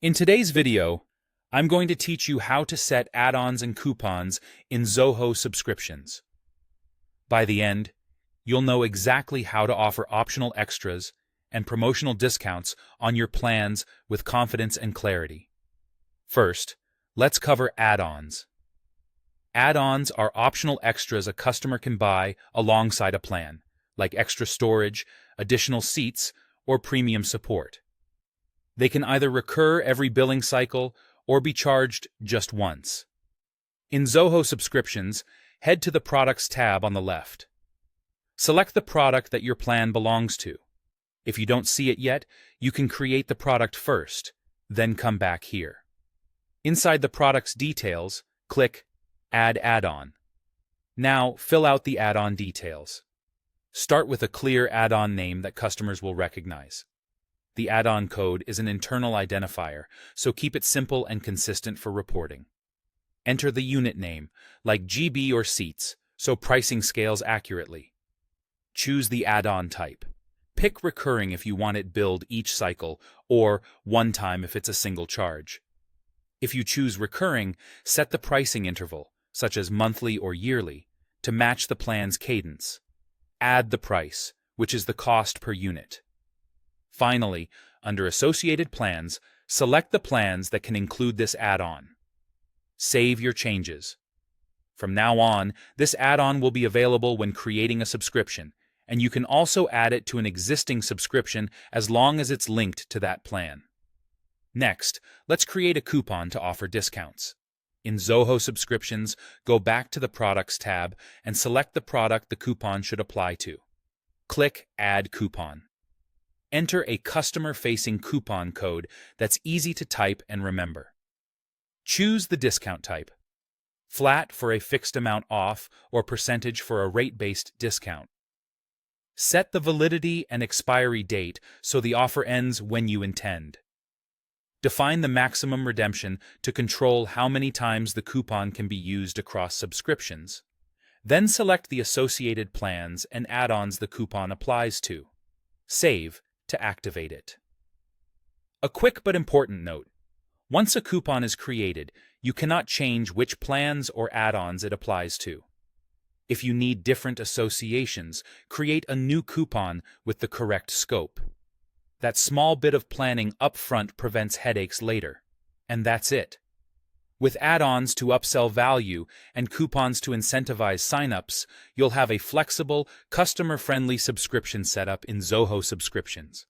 In today's video, I'm going to teach you how to set add-ons and coupons in Zoho subscriptions. By the end, you'll know exactly how to offer optional extras and promotional discounts on your plans with confidence and clarity. First, let's cover add-ons. Add-ons are optional extras a customer can buy alongside a plan, like extra storage, additional seats, or premium support. They can either recur every billing cycle or be charged just once. In Zoho subscriptions, head to the Products tab on the left. Select the product that your plan belongs to. If you don't see it yet, you can create the product first, then come back here. Inside the product's details, click Add Add-on. Now, fill out the add-on details. Start with a clear add-on name that customers will recognize. The add-on code is an internal identifier, so keep it simple and consistent for reporting. Enter the unit name, like GB or seats, so pricing scales accurately. Choose the add-on type. Pick recurring if you want it billed each cycle, or one time if it's a single charge. If you choose recurring, set the pricing interval, such as monthly or yearly, to match the plan's cadence. Add the price, which is the cost per unit. Finally, under Associated Plans, select the plans that can include this add-on. Save your changes. From now on, this add-on will be available when creating a subscription, and you can also add it to an existing subscription as long as it's linked to that plan. Next, let's create a coupon to offer discounts. In Zoho subscriptions, go back to the Products tab and select the product the coupon should apply to. Click Add Coupon. Enter a customer-facing coupon code that's easy to type and remember. Choose the discount type: flat for a fixed amount off or percentage for a rate-based discount. Set the validity and expiry date so the offer ends when you intend. Define the maximum redemption to control how many times the coupon can be used across subscriptions. Then select the associated plans and add-ons the coupon applies to. Save to activate it. A quick but important note: once a coupon is created, you cannot change which plans or add-ons it applies to. If you need different associations, create a new coupon with the correct scope. That small bit of planning upfront prevents headaches later. And that's it. With add-ons to upsell value and coupons to incentivize sign-ups, you'll have a flexible, customer-friendly subscription setup in Zoho subscriptions.